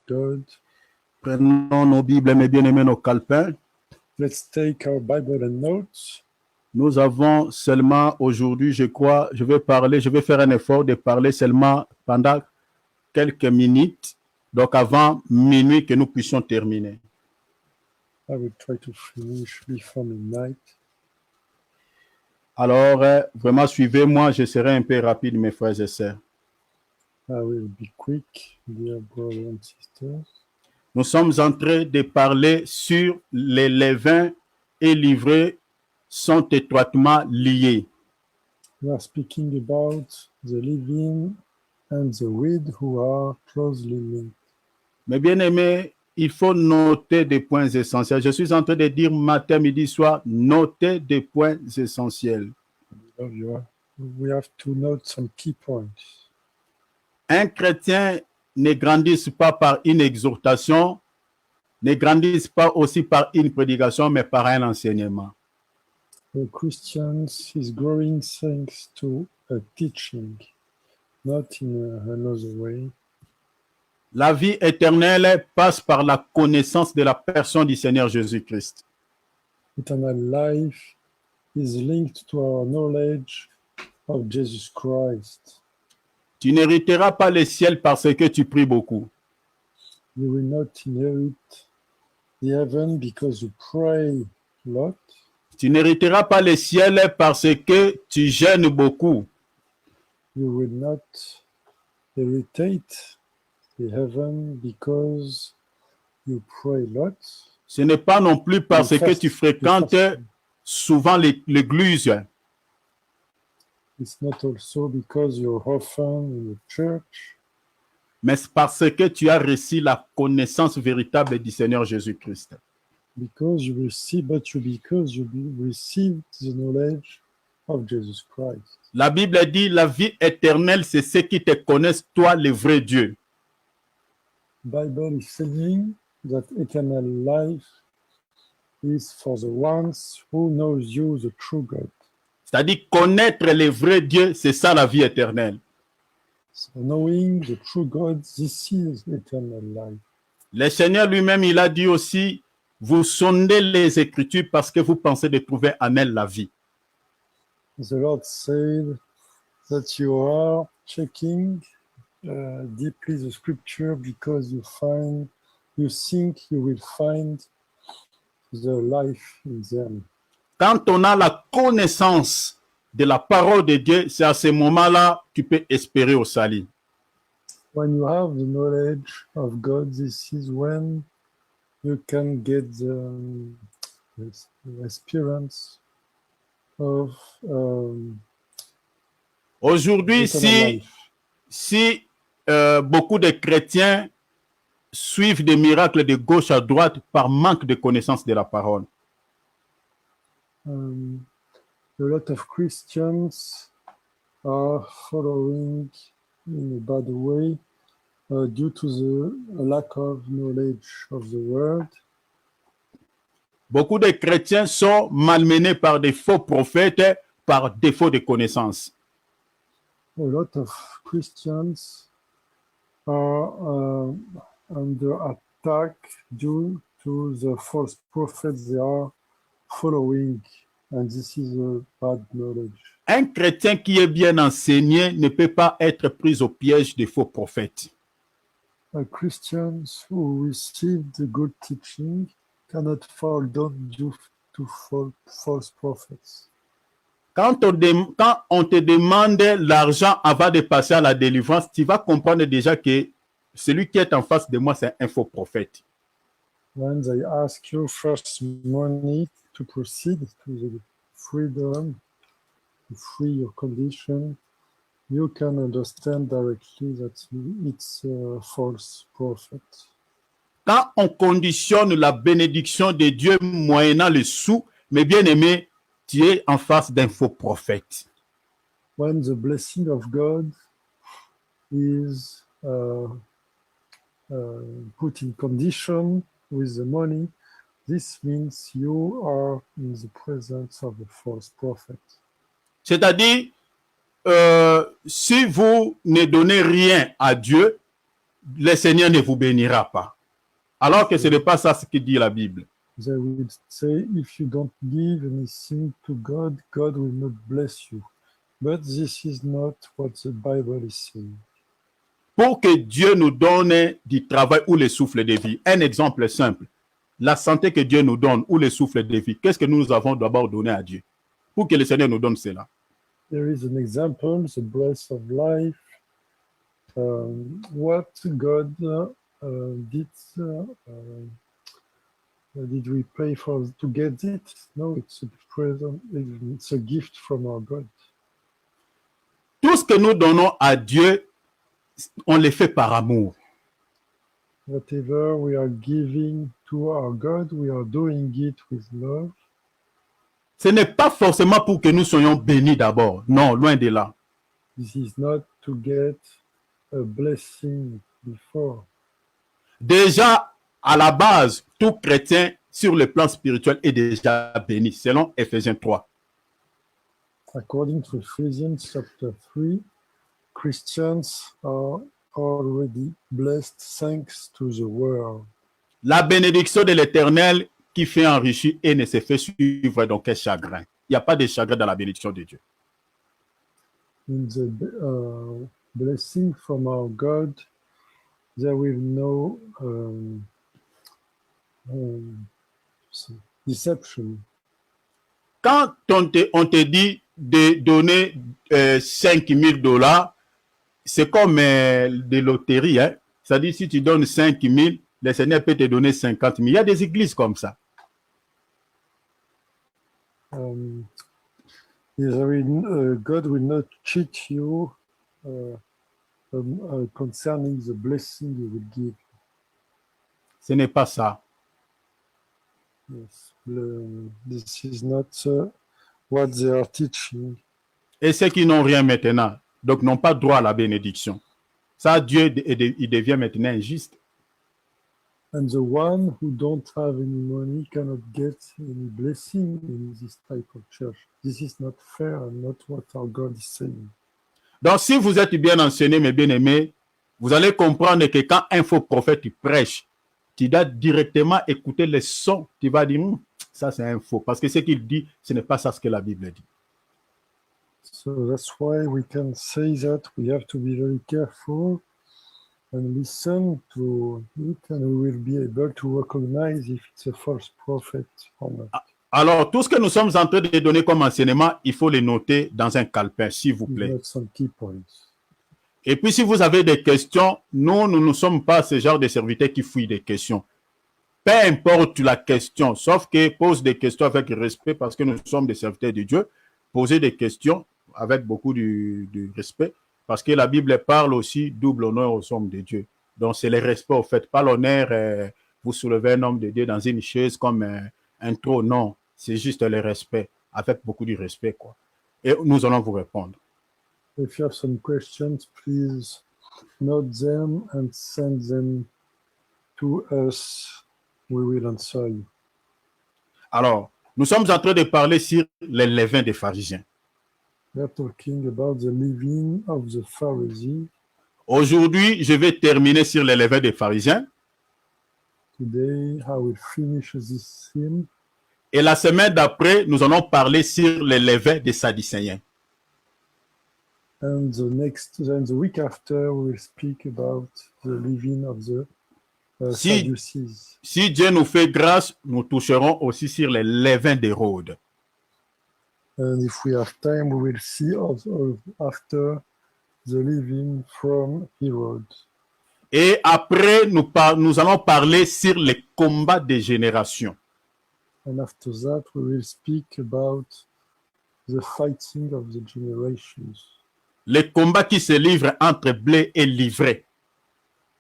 God. Prenons nos Bibles, mes bien-aimés, nos calepins. Let's take our Bible and notes. Nous avons seulement aujourd'hui, je crois, je vais faire un effort de parler seulement pendant quelques minutes, donc avant minuit que nous puissions terminer. I will try to finish before midnight. Alors, vraiment, suivez-moi, je serai un peu rapide, mes frères et sœurs. I will be quick, dear brothers and sisters. Nous sommes en train de parler sur les levains et livrets sont étroitement liés. We are speaking about the living and the weed who are closely linked. Mes bien-aimés, il faut noter des points essentiels. Je suis en train de dire matin, midi, soir, noter des points essentiels. We have to note some key points. Un chrétien ne grandit pas par une exhortation, ne grandit pas aussi par une prédication, mais par un enseignement. The Christian is growing thanks to a teaching, not in another way. La vie éternelle passe par la connaissance de la personne du Seigneur Jésus-Christ. Eternal life is linked to our knowledge of Jesus Christ. Tu n'hériteras pas le ciel parce que tu pries beaucoup. You will not inherit the heaven because you pray a lot. Tu n'hériteras pas le ciel parce que tu jeûnes beaucoup. You will not inherit the heaven because you pray a lot. Ce n'est pas non plus parce que tu fréquentes souvent l'église. It's not also because you're often in the church, mais c'est parce que tu as reçu la connaissance véritable du Seigneur Jésus-Christ. because you receive the knowledge of Jesus Christ. La Bible dit la vie éternelle, c'est ceux qui te connaissent, toi, le vrai Dieu. Bible is saying that eternal life is for the ones who knows you, the true God. C'est-à-dire connaître le vrai Dieu, c'est ça la vie éternelle. So knowing the true God, this is eternal life. Le Seigneur lui-même, il a dit aussi, vous sondez les Écritures parce que vous pensez de trouver en elles la vie. The Lord said that you are checking deeply the scripture because you think you will find the life in them. Quand on a la connaissance de la parole de Dieu, c'est à ce moment-là que tu peux espérer au salut. When you have the knowledge of God, this is when you can get the experience of Aujourd'hui, eternal life. si beaucoup de chrétiens suivent des miracles de gauche à droite par manque de connaissance de la parole, A lot of Christians are following in a bad way due to the lack of knowledge of the word. beaucoup de chrétiens sont malmenés par des faux prophètes par défaut de connaissance. A lot of Christians are under attack due to the false prophets they are following, and this is a bad knowledge. Un chrétien qui est bien enseigné ne peut pas être pris au piège des faux prophètes. Christians who receive the good teaching cannot fall down due to false prophets. Quand on te demande l'argent avant de passer à la délivrance, tu vas comprendre déjà que celui qui est en face de moi, c'est un faux prophète. When they ask you first money to proceed to the freedom, to free your condition, you can understand directly that it's a false prophet. Quand on conditionne la bénédiction de Dieu moyennant le sou, mes bien-aimés, tu es en face d'un faux prophète. When the blessing of God is put in condition with the money, this means you are in the presence of a false prophet. C'est-à-dire, si vous ne donnez rien à Dieu, le Seigneur ne vous bénira pas. Alors que ce n'est pas ça ce que dit la Bible. They will say, if you don't give anything to God, God will not bless you. But this is not what the Bible is saying. Pour que Dieu nous donne du travail ou le souffle de vie. Un exemple simple. La santé que Dieu nous donne ou le souffle de vie, qu'est-ce que nous avons d'abord donné à Dieu? Pour que le Seigneur nous donne cela. There is an example, the breath of life. What God did we pay for to get it? No, it's a present. It's a gift from our God. Tout ce que nous donnons à Dieu, on le fait par amour. Whatever we are giving to our God, we are doing it with love. Ce n'est pas forcément pour que nous soyons bénis d'abord. Non, loin de là. This is not to get a blessing before. Déjà, à la base, tout chrétien sur le plan spirituel est déjà béni, selon Éphésiens 3. According to Ephesians chapter 3, Christians are already blessed thanks to the word. La bénédiction de l'Éternel qui fait enrichir et ne se fait suivre d'aucun chagrin. Il n'y a pas de chagrin dans la bénédiction de Dieu. In the blessing from our God, there will no deception. Quand on te dit de donner 5 000 $, c'est comme des loteries. Hein? C'est-à-dire, si tu donnes 5 000, le Seigneur peut te donner 50 000. Il y a des églises comme ça. God will not cheat you concerning the blessing you will give. Ce n'est pas ça. Yes. This is not what they are teaching. Et ceux qui n'ont rien maintenant, donc n'ont pas droit à la bénédiction. Ça, Dieu, il devient maintenant injuste. And the one who don't have any money cannot get any blessing in this type of church. This is not fair and not what our God is saying. Donc, si vous êtes bien enseigné, mes bien-aimés, vous allez comprendre que quand un faux prophète prêche, tu dois directement écouter les sons. Tu vas dire, ça c'est un faux. Parce que ce qu'il dit, ce n'est pas ça ce que la Bible dit. So that's why we can say that we have to be very careful and listen to it, and we will be able to recognize if it's a false prophet or not. Alors, tout ce que nous sommes en train de donner comme enseignement, il faut les noter dans un calepin, s'il vous plaît. We've got some key points. Et puis, si vous avez des questions, nous ne sommes pas ce genre de serviteurs qui fouillent des questions. Peu importe la question, sauf que pose des questions avec respect parce que nous sommes des serviteurs de Dieu. Posez des questions avec beaucoup de respect parce que la Bible parle aussi double honneur aux hommes de Dieu. Donc, c'est le respect, au fait. Pas l'honneur, vous soulevez un homme de Dieu dans une chaise comme un trône. Non, c'est juste le respect, avec beaucoup de respect, quoi. Et nous allons vous répondre. If you have some questions, please note them and send them to us. We will answer you. Alors, nous sommes en train de parler sur les levains des pharisiens. We are talking about the leaven of the Pharisees. Aujourd'hui, je vais terminer sur les levains des pharisiens. Today, I will finish this theme. Et la semaine d'après, nous allons parler sur les levains des sadducéens. And the week after, we will speak about the leaven of the Sadducees. Si Dieu nous fait grâce, nous toucherons aussi sur les levains d'Hérode. And if we have time, we will see also after the leaven from Herod. Et après, nous allons parler sur les combats des générations. And after that, we will speak about the fighting of the generations. Les combats qui se livrent entre blé et livret.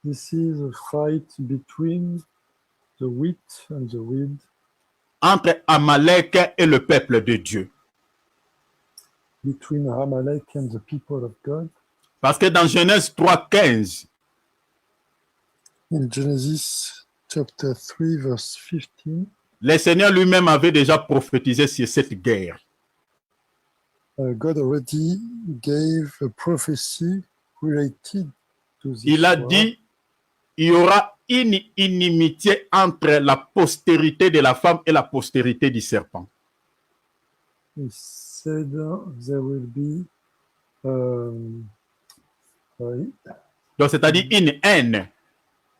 This is a fight between the wheat and the weed. Entre Amalek et le peuple de Dieu. Between Amalek and the people of God. Parce que dans Genèse 3:15, in Genesis chapter 3, verse 15, le Seigneur lui-même avait déjà prophétisé sur cette guerre. God already gave a prophecy related to this Il a war. dit il y aura une inimitié entre la postérité de la femme et la postérité du serpent. He said there will be Donc, c'est-à-dire une haine.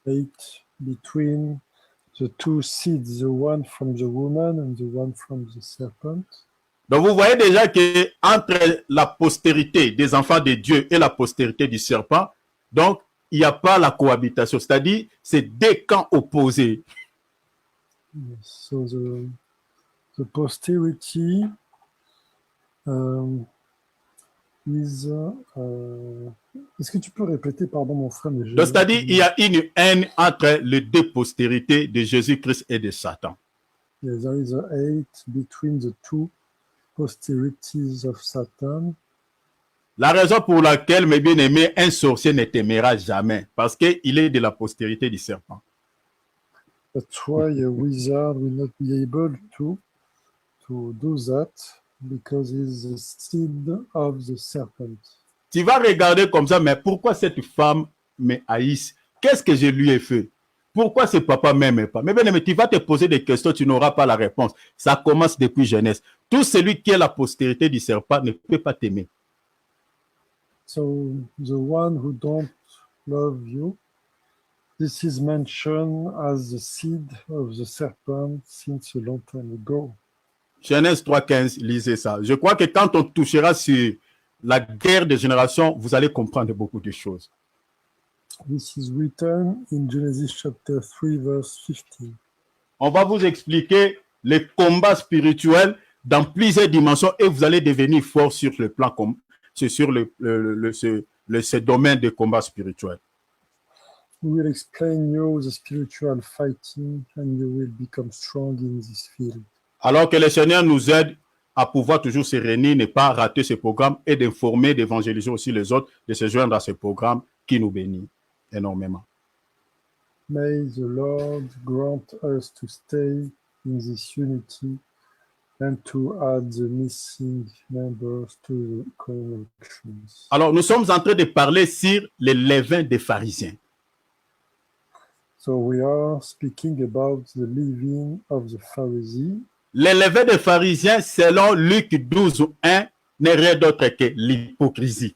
hate between the two seeds, the one from the woman and the one from the serpent. Donc, vous voyez déjà que entre la postérité des enfants de Dieu et la postérité du serpent, donc, il n'y a pas la cohabitation. C'est-à-dire, c'est deux camps opposés. So the posterity is. Est-ce que tu peux répéter, pardon, mon frère? Mais Donc, c'est-à-dire, il y a une haine entre les deux postérités de Jésus-Christ et de Satan. Yeah, there is a hate between the two posterities of Satan. La raison pour laquelle, mes bien-aimés, un sorcier ne t'aimera jamais, parce qu'il est de la postérité du serpent. That's why a wizard will not be able to do that, because he's the seed of the serpent. Tu vas regarder comme ça, mais pourquoi cette femme me haïsse? Qu'est-ce que je lui ai fait? Pourquoi ce papa ne m'aime pas? Mais bien aimé, tu vas te poser des questions, tu n'auras pas la réponse. Ça commence depuis jeunesse. Tout celui qui est la postérité du serpent ne peut pas t'aimer. So the one who don't love you, this is mentioned as the seed of the serpent since a long time ago. Genèse 3,15, lisez ça. Je crois que quand on touchera sur la guerre des générations, vous allez comprendre beaucoup de choses. This is written in Genesis chapter 3, verse 15. On va vous expliquer les combats spirituels dans plusieurs dimensions et vous allez devenir fort sur le plan sur ce domaine de combat spirituel. We will explain you the spiritual fighting and you will become strong in this field. Alors que le Seigneur nous aide à pouvoir toujours se réunir, ne pas rater ce programme et d'informer, d'évangéliser aussi les autres, de se joindre à ce programme qui nous bénit énormément. May the Lord grant us to stay in this unity and to add the missing members to the connections. Alors, nous sommes en train de parler sur les levains des pharisiens. So we are speaking about the leaven of the Pharisee. Les levains des pharisiens, selon Luc 12:1, n'est rien d'autre que l'hypocrisie.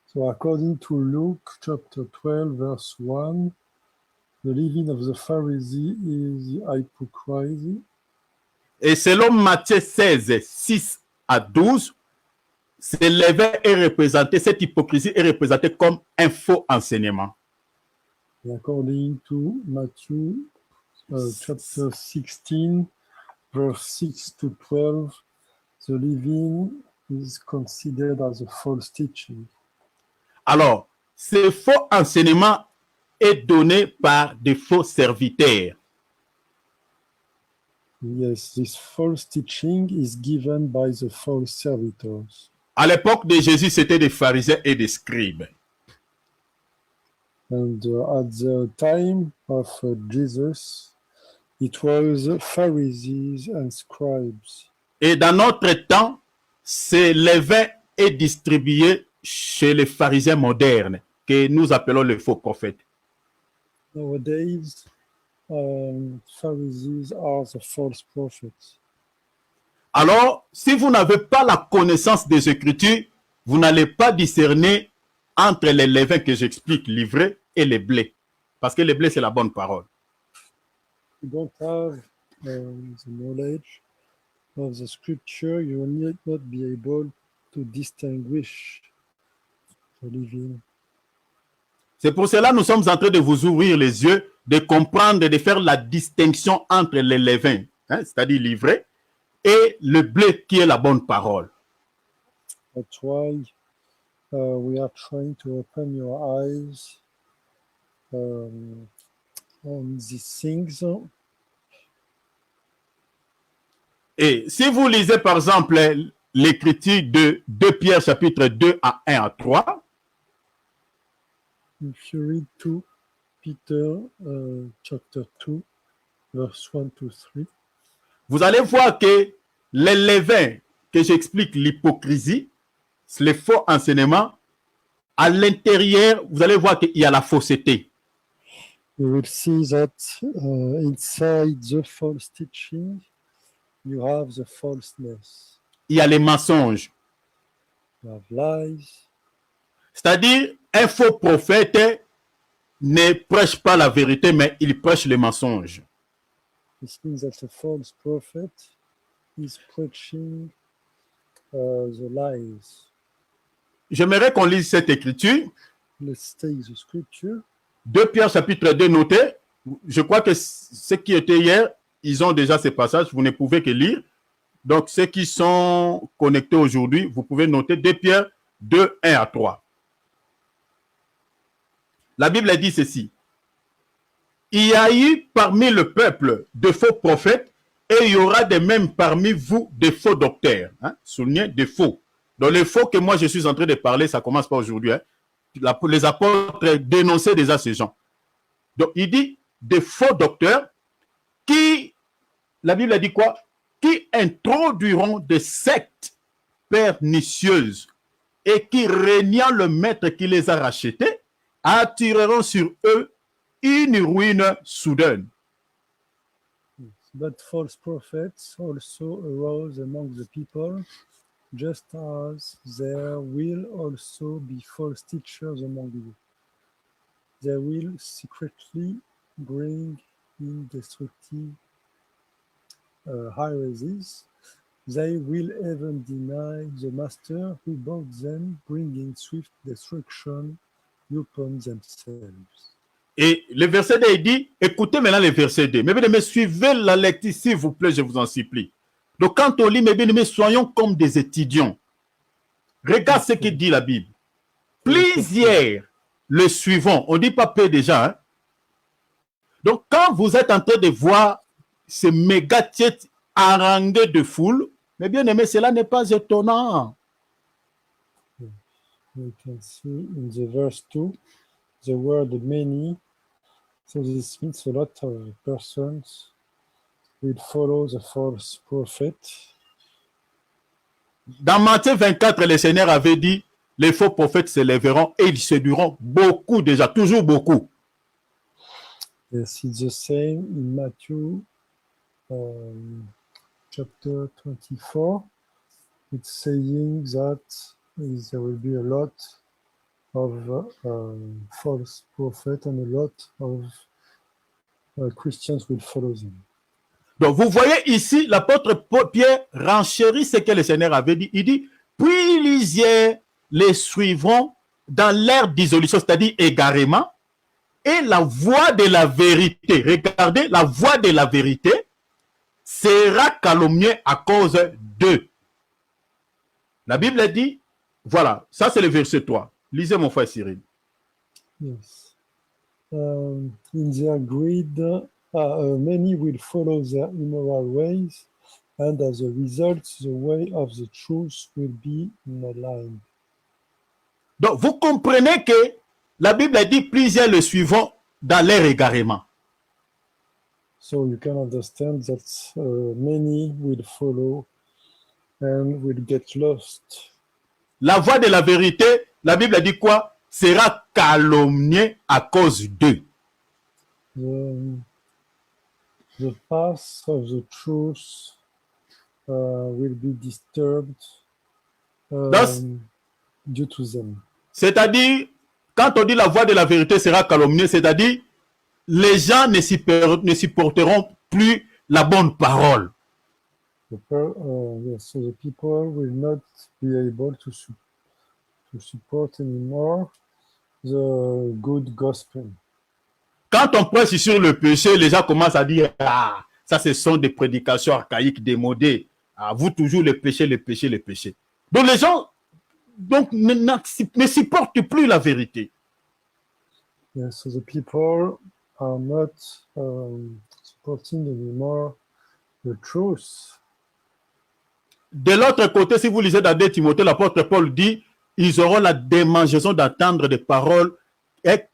So according to Luke chapter 12, verse 1, the leaven of the Pharisee is hypocrisy. Et selon Matthieu 16:6-12, ce levain est représenté, cette hypocrisie est représentée comme un faux enseignement. And according to Matthew chapter 16, verse 6 to 12, the leaven is considered as a false teaching. Alors, ce faux enseignement est donné par des faux serviteurs. Yes, this false teaching is given by the false servitors. À l'époque de Jésus, c'était des pharisiens et des scribes. And at the time of Jesus, it was Pharisees and scribes. Et dans notre temps, ce levain est distribué chez les pharisiens modernes, que nous appelons les faux prophètes. Nowadays, Pharisees are the false prophets. Alors, si vous n'avez pas la connaissance des Écritures, vous n'allez pas discerner entre les levains que j'explique, livrés, et les blés. Parce que les blés, c'est la bonne parole. You don't have the knowledge of the scripture, you will not be able to distinguish the living. C'est pour cela que nous sommes en train de vous ouvrir les yeux, de comprendre, de faire la distinction entre les levains, c'est-à-dire livrés, et le blé qui est la bonne parole. That's why we are trying to open your eyes on these things. Et si vous lisez par exemple l'écriture de 2 Pierre chapitre 2 à 1 à 3, If you read 2 Peter chapter 2, verse 1 to 3, vous allez voir que les levains que j'explique, l'hypocrisie, les faux enseignements, à l'intérieur, vous allez voir qu'il y a la fausseté. you will see that inside the false teaching, you have the falseness. Il y a les mensonges. You have lies. C'est-à-dire, un faux prophète ne prêche pas la vérité, mais il prêche les mensonges. This means that a false prophet is preaching the lies. J'aimerais qu'on lise cette écriture. Let's take the scripture. 2 Pierre chapitre 2 noté. Je crois que ceux qui étaient hier, ils ont déjà ces passages. Vous ne pouvez que lire. Donc, ceux qui sont connectés aujourd'hui, vous pouvez noter 2 Pierre 2, 1 à 3. La Bible dit ceci. Il y a eu parmi le peuple de faux prophètes et il y aura de même parmi vous des faux docteurs. Hein? Soulignez, des faux. Donc, les faux que moi je suis en train de parler, ça commence pas aujourd'hui. Hein? Les apôtres dénonçaient déjà ces gens. Donc, il dit des faux docteurs qui, la Bible a dit quoi? Qui introduiront des sectes pernicieuses et qui, régnant le maître qui les a rachetés, attireront sur eux une ruine soudaine. But false prophets also arose among the people, just as there will also be false teachers among you. They will secretly bring in destructive heresies. They will even deny the master who bought them, bringing swift destruction upon themselves. Et le verset 2, il dit, écoutez maintenant le verset 2. Mes bien-aimés, suivez la lecture, s'il vous plaît, je vous en supplie. Donc, quand on lit, mes bien-aimés, soyons comme des étudiants. Regarde ce que dit la Bible. Plusieurs le suivant. On ne dit pas peu déjà. Hein? Donc, quand vous êtes en train de voir ces méga tiètes harangués de foule, mes bien-aimés, cela n'est pas étonnant. We can see in the verse 2, the word many. So this means a lot of persons will follow the false prophet. Dans Matthieu 24, le Seigneur avait dit, les faux prophètes s'élèveront et ils séduiront beaucoup déjà, toujours beaucoup. Yes, it's the same in Matthew chapter 24. It's saying that there will be a lot of false prophets and a lot of Christians will follow them. Donc, vous voyez ici, l'apôtre Pierre renchérit ce que le Seigneur avait dit. Il dit, puis plusieurs les suivront dans l'ère dissolution, c'est-à-dire égarément, et la voie de la vérité, regardez, la voie de la vérité sera calomniée à cause d'eux. La Bible dit, voilà, ça c'est le verset 3. Lisez mon frère Cyril. Yes. In their greed, many will follow their immoral ways, and as a result, the way of the truth will be maligned. Donc, vous comprenez que la Bible dit plusieurs le suivront dans leur égarement. So you can understand that many will follow and will get lost. La voie de la vérité, la Bible dit quoi? Sera calomniée à cause d'eux. The path of the truth will be disturbed due to them. C'est-à-dire, quand on dit la voie de la vérité sera calomniée, c'est-à-dire, les gens ne supporteront plus la bonne parole. Yes, so the people will not be able to support anymore the good gospel. Quand on prêche sur le péché, les gens commencent à dire, ah, ça ce sont des prédications archaïques, démodées. Ah, vous toujours le péché, le péché, le péché. Donc les gens ne supportent plus la vérité. Yes, so the people are not supporting anymore the truth. De l'autre côté, si vous lisez dans 2 Timothée, l'apôtre Paul dit, ils auront la démangeaison d'entendre des paroles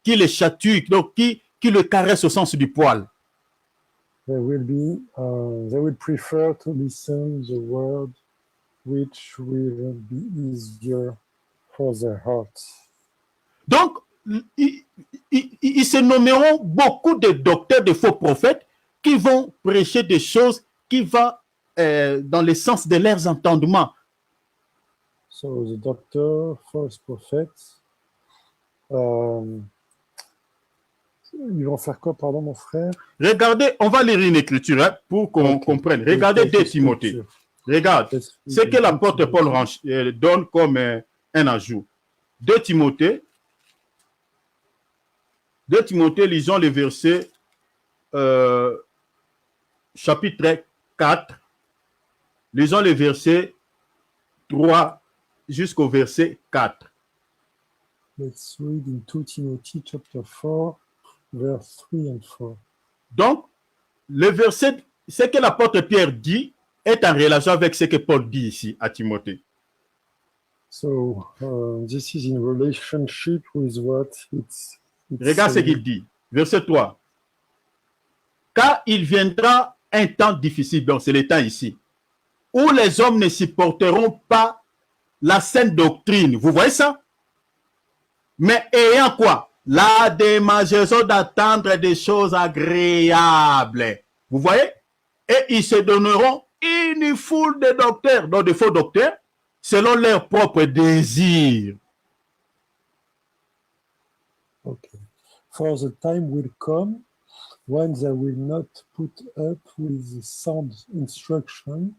qui les chatouillent, donc qui le caressent au sens du poil. They will prefer to listen the word which will be easier for their hearts. Donc, ils se nommeront beaucoup de docteurs, de faux prophètes qui vont prêcher des choses qui vont dans le sens de leurs entendements. So the doctor, false prophets, ils vont faire quoi, pardon, mon frère? Regardez, on va lire une écriture hein, pour qu'on comprenne. Regardez 2 Timothée. Regarde, ce que l'apôtre Paul donne comme un ajout. 2 Timothée, lisons le verset chapitre 4, lisons le verset 3 jusqu'au verset 4. Let's read in 2 Timothy chapter 4, verse 3 and 4. Donc, le verset, ce que l'apôtre Pierre dit est en relation avec ce que Paul dit ici à Timothée. So, this is in relationship with what it's Regarde ce qu'il dit. Verset 3. Car il viendra un temps difficile, donc c'est le temps ici, où les hommes ne supporteront pas la saine doctrine. Vous voyez ça? Mais ayant quoi? La démangeaison d'attendre des choses agréables. Vous voyez? Et ils se donneront une foule de docteurs, donc de faux docteurs, selon leurs propres désirs. Okay. For the time will come when they will not put up with sound instruction,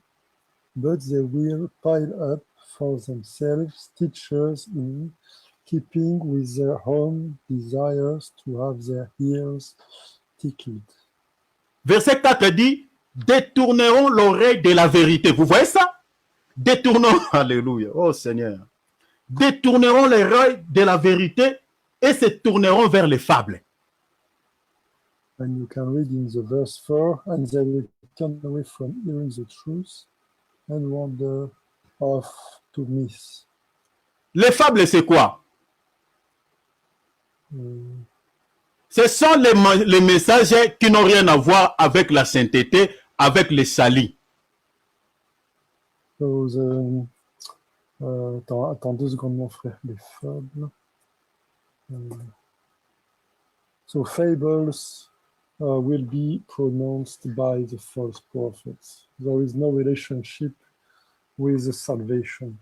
but they will pile up for themselves teachers in keeping with their own desires to have their ears tickled. Verset 4 dit, détourneront l'oreille de la vérité. Vous voyez ça? Détourneront, alléluia, oh Seigneur. Détourneront l'oreille de la vérité et se tourneront vers les fables. And you can read in the verse 4, and they will turn away from hearing the truth and wander off to myths. Les fables, c'est quoi? Ce sont les messages qui n'ont rien à voir avec la sainteté, avec les salis. So attends 2 secondes, mon frère. Les fables. So fables will be pronounced by the false prophets. There is no relationship with the salvation.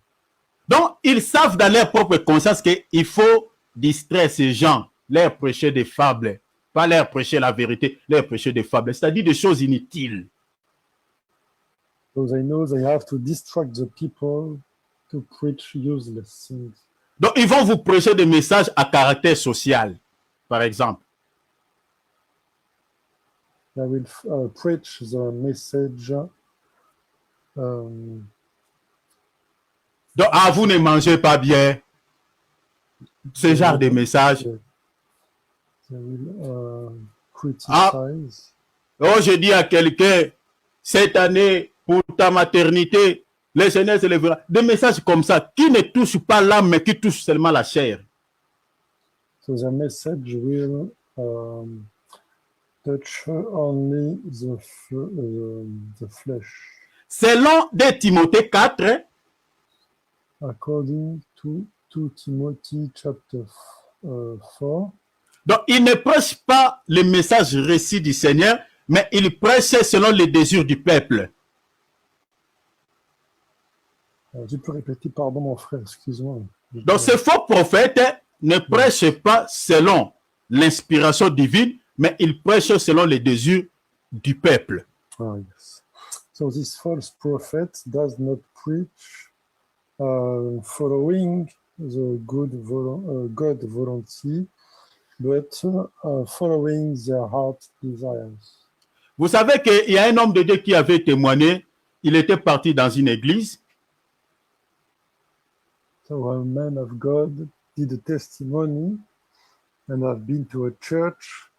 Donc, ils savent dans leur propre conscience qu'il faut distraire ces gens, leur prêcher des fables, pas leur prêcher la vérité, leur prêcher des fables, c'est-à-dire des choses inutiles. So they know they have to distract the people to preach useless things. Donc, ils vont vous prêcher des messages à caractère social, par exemple. They will preach the message. Donc, vous ne mangez pas bien. Ce genre de messages. They will criticize. Oh, je dis à quelqu'un, cette année, pour ta maternité, le Seigneur se lèvera. Des messages comme ça, qui ne touchent pas l'âme, mais qui touchent seulement la chair. So the message will touch only the flesh. Selon 2 Timothée 4, According to 2 Timothy chapter 4. donc il ne prêche pas le message récit du Seigneur, mais il prêche selon les désirs du peuple. Je peux répéter, pardon mon frère, excuse-moi. Donc ce faux prophète ne prêche pas selon l'inspiration divine, mais il prêche selon les désirs du peuple. Ah, yes. So this false prophet does not preach following the God volunteer, but following their heart desires. Vous savez qu'il y a un homme de Dieu qui avait témoigné, il était parti dans une église. So a man of God did a testimony and have been to a church.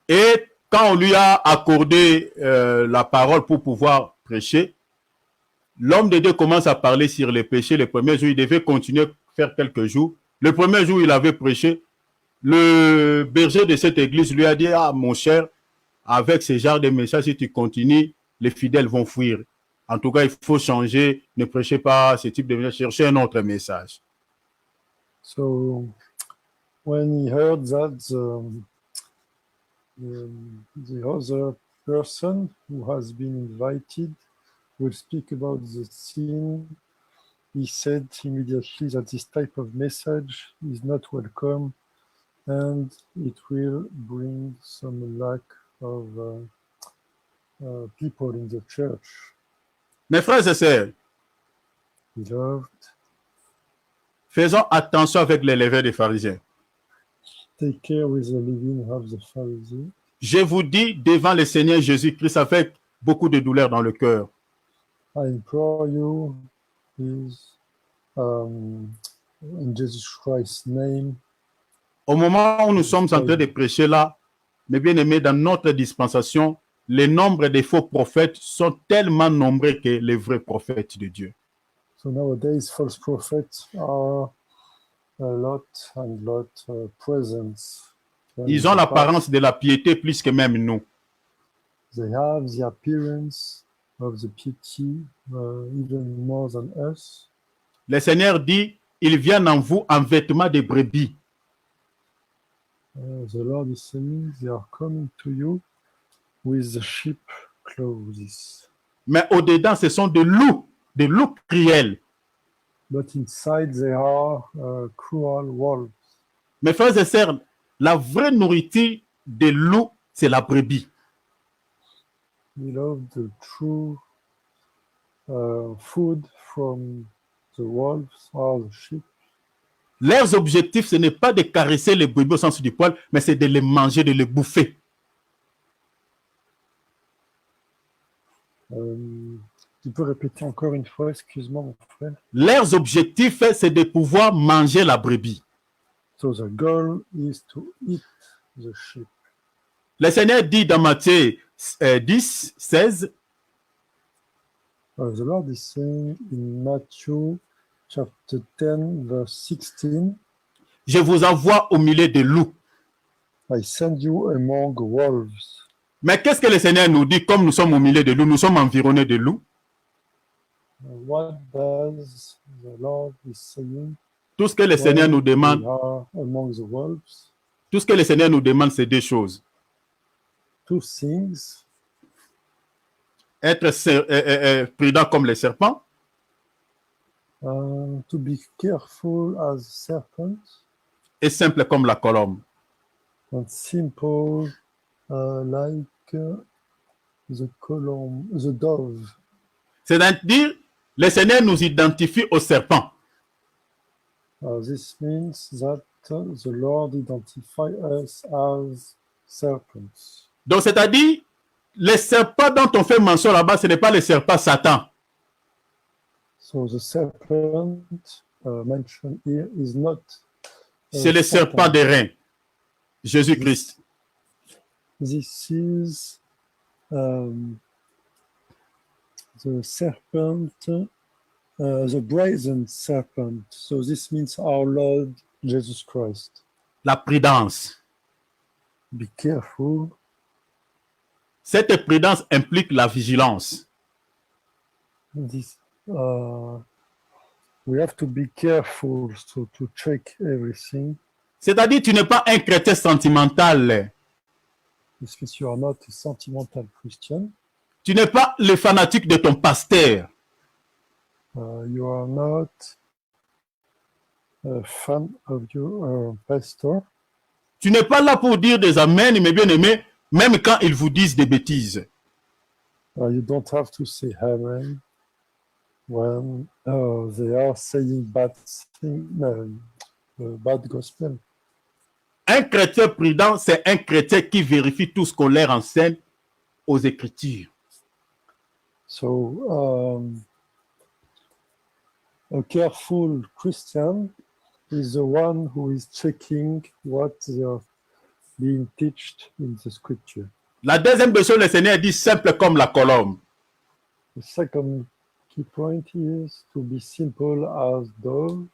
Et quand on lui a accordé la parole pour pouvoir prêcher, l'homme de Dieu commence à parler sur les péchés. Le premier jour, il devait continuer à faire quelques jours. Le premier jour, il avait prêché. Le berger de cette église lui a dit, ah mon cher, avec ce genre de message, si tu continues, les fidèles vont fuir. En tout cas, il faut changer. Ne prêchez pas ce type de message. Cherchez un autre message. So when he heard that the other person who has been invited will speak about the sin, he said immediately that this type of message is not welcome and it will bring some lack of people in the church. Mes frères et sœurs, Beloved, faisons attention avec les levées des pharisiens. take care with the living of the Pharisees. Je vous dis devant le Seigneur Jésus-Christ avec beaucoup de douleur dans le cœur. I implore you, please, in Jesus Christ's name, Au moment où nous sommes en train de prêcher là, mes bien-aimés, dans notre dispensation, les nombres des faux prophètes sont tellement nombreux que les vrais prophètes de Dieu. so nowadays false prophets are a lot and lot present. Ils ont l'apparence de la piété plus que même nous. They have the appearance of the piety even more than us. Le Seigneur dit, ils viennent en vous en vêtements de brebis. The Lord is saying they are coming to you with the sheep clothes, Mais au-dedans, ce sont des loups cruels. but inside they are cruel wolves. Mes frères et sœurs, la vraie nourriture des loups, c'est la brebis. Beloved, the true food from the wolves are the sheep. Leurs objectifs, ce n'est pas de caresser les brebis au sens du poil, mais c'est de les manger, de les bouffer. Tu peux répéter encore une fois, excuse-moi mon frère. Leurs objectifs, c'est de pouvoir manger la brebis. So the goal is to eat the sheep. Le Seigneur dit dans Matthieu 10, 16, The Lord is saying in Matthew chapter 10, verse 16, je vous envoie au milieu des loups. I send you among wolves. Mais qu'est-ce que le Seigneur nous dit comme nous sommes au milieu des loups, nous sommes environnés de loups? What does the Lord is saying? Tout ce que le Seigneur nous demande, We are among the wolves. tout ce que le Seigneur nous demande, c'est deux choses. Two things: Être prudent comme les serpents to be careful as serpents et simple comme la colombe. and simple like the dove. C'est-à-dire, le Seigneur nous identifie aux serpents. This means that the Lord identifies us as serpents. Donc, c'est-à-dire, les serpents dont on fait mention là-bas, ce n'est pas les serpents Satan. So the serpent mentioned here is not C'est le Satan. serpent des reins, Jésus-Christ. This is the serpent, the brazen serpent. So this means our Lord Jesus Christ. La prudence. Be careful. Cette prudence implique la vigilance. This we have to be careful to check everything. C'est-à-dire, tu n'es pas un chrétien sentimental. This means you are not a sentimental Christian. Tu n'es pas le fanatique de ton pasteur. You are not a fan of your pastor. Tu n'es pas là pour dire des amens, mes bien-aimés, même quand ils vous disent des bêtises. You don't have to say amen when they are saying bad gospel. Un chrétien prudent, c'est un chrétien qui vérifie tout ce qu'on leur enseigne aux Écritures. So, a careful Christian is the one who is checking what they are being taught in the scripture. La deuxième question, le Seigneur dit simple comme la colombe. The second key point is to be simple as dove.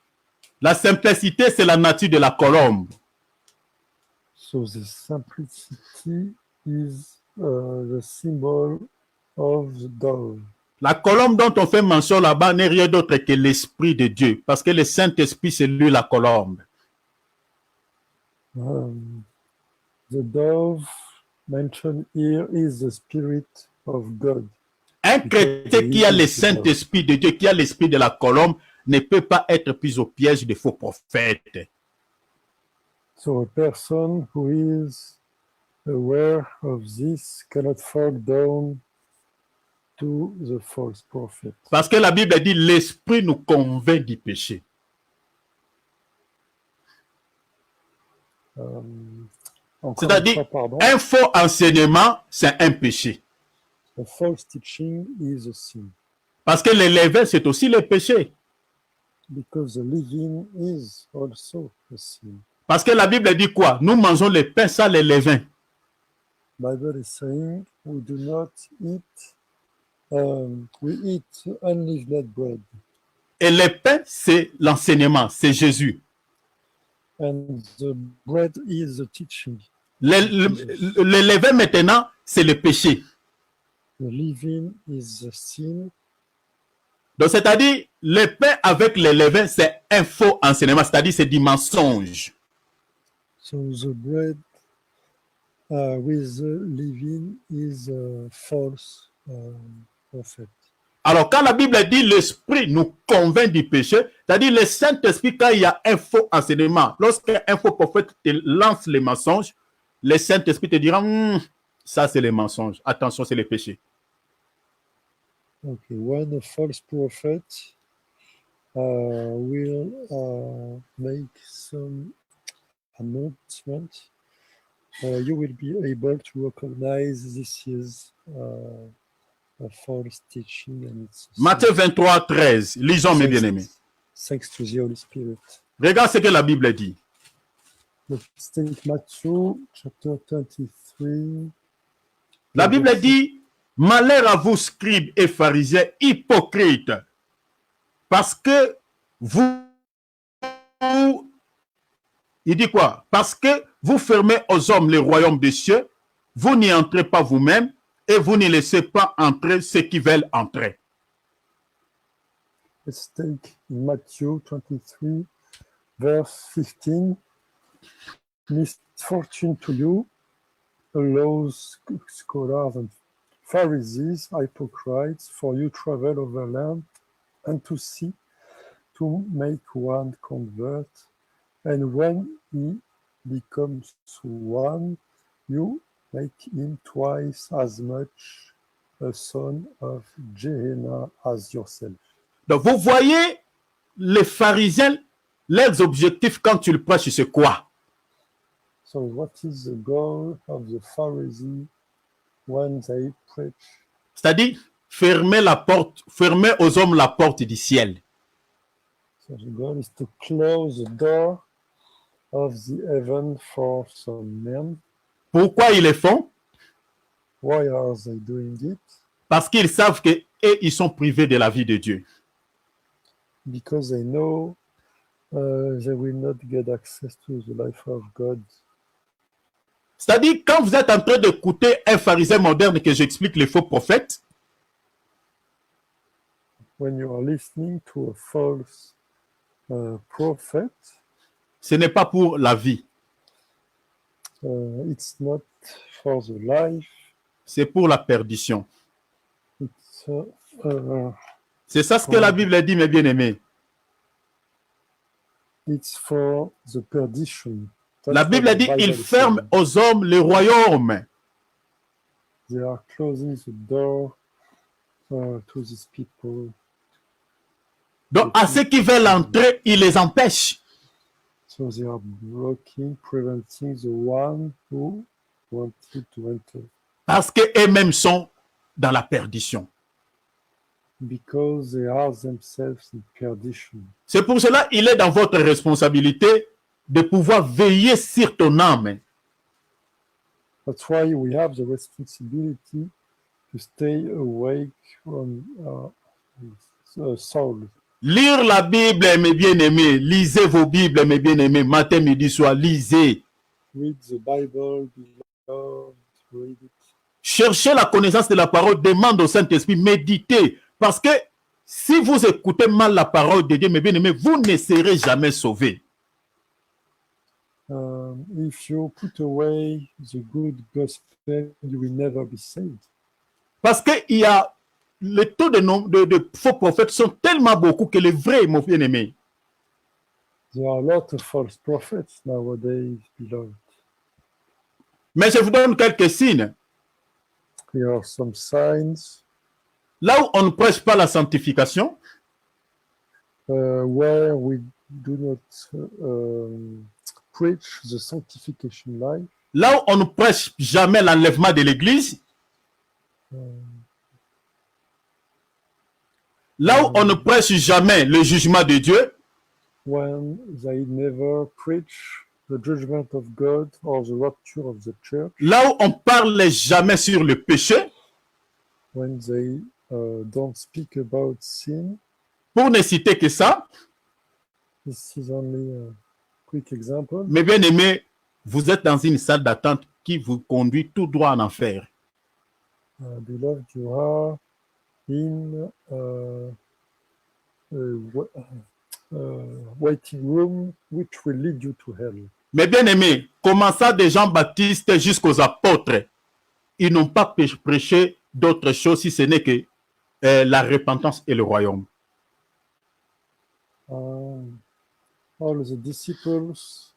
La simplicité, c'est la nature de la colombe. So the simplicity is the symbol of the dove. La colombe dont on fait mention là-bas n'est rien d'autre que l'Esprit de Dieu, parce que le Saint-Esprit, c'est lui la colombe. The dove mentioned here is the Spirit of God. Un chrétien qui a le Saint-Esprit de Dieu, qui a l'esprit de la colombe, ne peut pas être pris au piège des faux prophètes. So a person who is aware of this cannot fall down to the false prophet. Parce que la Bible dit l'esprit nous convainc du péché. C'est-à-dire, un faux enseignement, c'est un péché. A false teaching is a sin. Parce que le levain, c'est aussi le péché. Because the leaven is also a sin. Parce que la Bible dit quoi? Nous mangeons le pain sans le levain. Bible is saying we do not eat, we eat unleavened bread. Et le pain, c'est l'enseignement, c'est Jésus. And the bread is the teaching. Le levain maintenant, c'est le péché. The leaven is the sin. Donc, c'est-à-dire, le pain avec le levain, c'est un faux enseignement, c'est-à-dire c'est du mensonge. So the bread with the leaven is a false prophet. Alors, quand la Bible dit l'esprit nous convainc du péché, c'est-à-dire le Saint-Esprit, quand il y a un faux enseignement, lorsqu'un faux prophète te lance les mensonges, le Saint-Esprit te dira, ça c'est les mensonges, attention, c'est le péché. Okay, when a false prophet will make some announcement, you will be able to recognize this is a false teaching. And it's Matthieu 23, 13. Lisons, mes bien-aimés. Thanks to the Holy Spirit. Regarde ce que la Bible dit. Let's take Matthew chapter 23. La Bible dit, malheur à vous, scribes et pharisiens hypocrites, parce que il dit quoi? Parce que vous fermez aux hommes le royaume des cieux, vous n'y entrez pas vous-même, et vous ne laissez pas entrer ceux qui veulent entrer. Let's take Matthew 23, verse 15. Misfortune to you, laws, scholars, and Pharisees, hypocrites, for you travel overland and to see, to make one convert, and when he becomes one, you make him twice as much a son of Gehenna as yourself. Donc, vous voyez, les pharisiens, leurs objectifs quand tu le prêches, c'est quoi? So what is the goal of the Pharisee when they preach? C'est-à-dire, fermer la porte, fermer aux hommes la porte du ciel. So the goal is to close the door of the heaven for some men. Pourquoi ils le font? Why are they doing it? Parce qu'ils savent que ils sont privés de la vie de Dieu. Because they know they will not get access to the life of God. C'est-à-dire, quand vous êtes en train d'écouter un pharisien moderne que j'explique les faux prophètes, when you are listening to a false prophet, ce n'est pas pour la vie. It's not for the life. C'est pour la perdition. It's, c'est ça ce que la Bible dit, mes bien-aimés. It's for the perdition. La Bible dit, il ferme aux hommes le royaume. They are closing the door to these people. Donc, à ceux qui veulent entrer, il les empêche. So they are blocking, preventing the one who wanted to enter. Parce qu'eux-mêmes sont dans la perdition. Because they are themselves in perdition. C'est pour cela qu'il est dans votre responsabilité de pouvoir veiller sur ton âme. That's why we have the responsibility to stay awake from soul. Lire la Bible, mes bien-aimés. Lisez vos Bibles, mes bien-aimés. Matin, midi, soir, lisez. Read the Bible, beloved, read it. Cherchez la connaissance de la parole, demande au Saint-Esprit, méditez. Parce que si vous écoutez mal la parole de Dieu, mes bien-aimés, vous ne serez jamais sauvés. If you put away the good gospel, you will never be saved. Parce que il y a les taux de faux prophètes sont tellement beaucoup que les vrais, mon bien-aimé. There are a lot of false prophets nowadays, beloved. Mais je vous donne quelques signes. Here are some signs Là où on ne prêche pas la sanctification, where we do not preach the sanctification life, là où on ne prêche jamais l'enlèvement de l'Église, là où on ne prêche jamais le jugement de Dieu, when they never preach the judgment of God or the rapture of the church, là où on parle jamais sur le péché, when they don't speak about sin. pour ne citer que ça, This is only a quick example. mes bien-aimés, vous êtes dans une salle d'attente qui vous conduit tout droit en enfer. Beloved, you are in waiting room which will lead you to hell. Mes bien-aimés, commençant de Jean-Baptiste jusqu'aux apôtres, ils n'ont pas prêché d'autre chose si ce n'est que la repentance et le royaume. All the disciples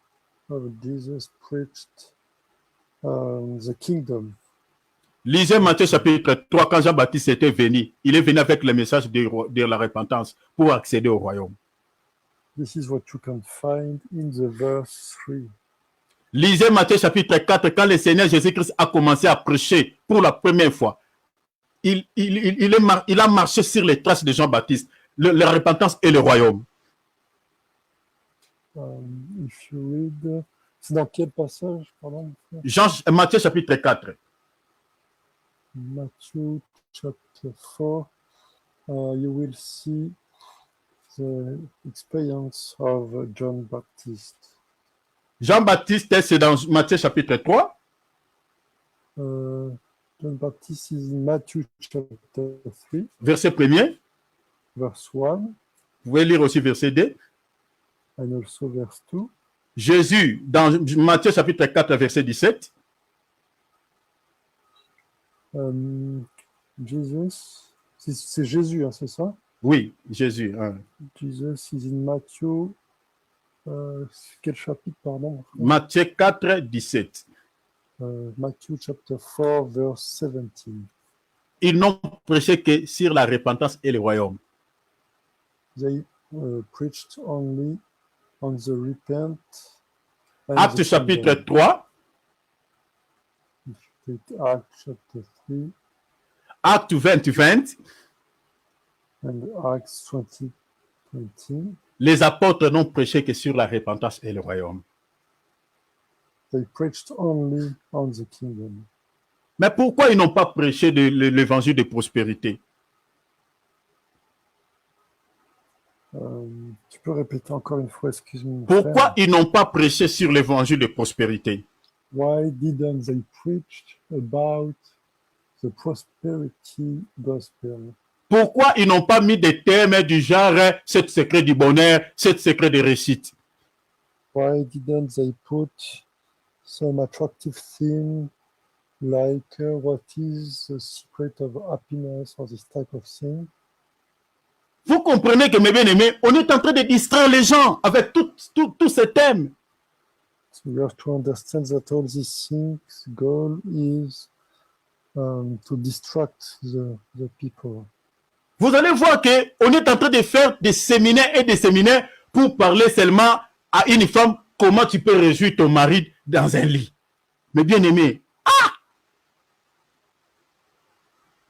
of Jesus preached the kingdom. Lisez Matthieu chapitre 3, quand Jean-Baptiste était venu, il est venu avec le message de la repentance pour accéder au royaume. This is what you can find in the verse 3. Lisez Matthieu chapitre 4, quand le Seigneur Jésus-Christ a commencé à prêcher pour la première fois. Il a marché sur les traces de Jean-Baptiste, la repentance et le royaume. If you read, c'est dans quel passage, pardon? Matthieu chapitre 4. Matthew chapter 4, you will see the experience of John Baptist. Jean-Baptiste, c'est dans Matthieu chapitre 3. John Baptist is in Matthew chapter 3, Verset 1er. verse 1, Vous pouvez lire aussi verset 2. and also verse 2. Jésus, dans Matthieu chapitre 4, verset 17. Jesus, c'est Jésus, hein, c'est ça? Oui, Jésus. Hein. Jesus is in Matthew, quel chapitre, pardon? Matthieu 4, 17. Matthew chapter 4, verse 17. Ils n'ont prêché que sur la repentance et le royaume. They preached only on the repent. and Acte the chapitre kingdom. 3. Acts chapter 3 Acte 20, 20. and Acts 20, 20. Les apôtres n'ont prêché que sur la repentance et le royaume. They preached only on the kingdom. Mais pourquoi ils n'ont pas prêché l'évangile de prospérité? Tu peux répéter encore une fois, excuse-moi. Pourquoi ils n'ont pas prêché sur l'évangile de prospérité? Why didn't they preach about the prosperity gospel? Pourquoi ils n'ont pas mis des termes du genre « sept secrets du bonheur »,« sept secrets de réussite ». Why didn't they put some attractive theme like what is the secret of happiness or this type of thing? Vous comprenez que, mes bien-aimés, on est en train de distraire les gens avec tous ces thèmes. So you have to understand that all these things goal is to distract the people. Vous allez voir qu'on est en train de faire des séminaires et des séminaires pour parler seulement à une femme comment tu peux réjouir ton mari dans un lit. Mais bien aimé,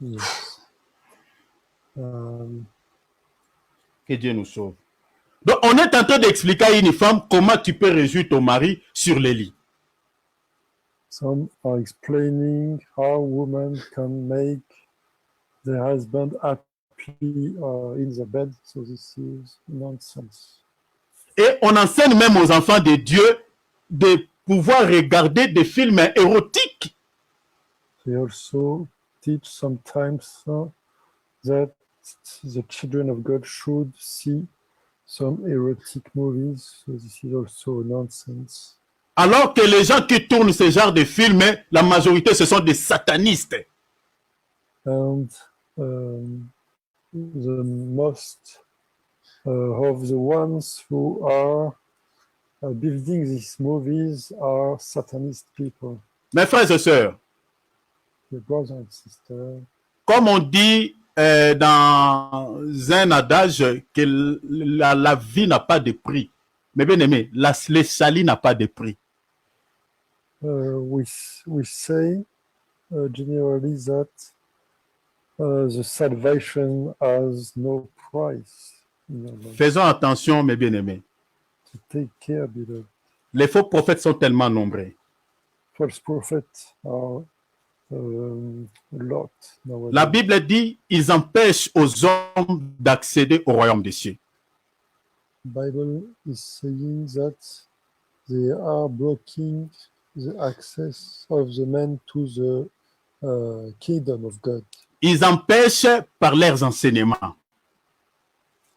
Yes. que Dieu nous sauve. Donc on est en train d'expliquer à une femme comment tu peux réjouir ton mari sur le lit. Some are explaining how women can make their husband happy in the bed. So this is nonsense. Et on enseigne même aux enfants de Dieu de pouvoir regarder des films érotiques. They also teach sometimes that the children of God should see some erotic movies. So this is also nonsense. Alors que les gens qui tournent ce genre de films, la majorité, ce sont des satanistes. And the most of the ones who are building these movies are Satanist people. Mes frères et sœurs, Your brothers and sisters. comme on dit dans un adage que la vie n'a pas de prix. Mais bien aimé, le salut n'a pas de prix. We say generally that the salvation has no price in your life. Faisons attention, mes bien-aimés. To take care, beloved. Les faux prophètes sont tellement nombreux. False prophets are a lot nowadays. La Bible dit, ils empêchent aux hommes d'accéder au royaume des cieux. Bible is saying that they are blocking the access of the man to the kingdom of God. Ils empêchent par leurs enseignements.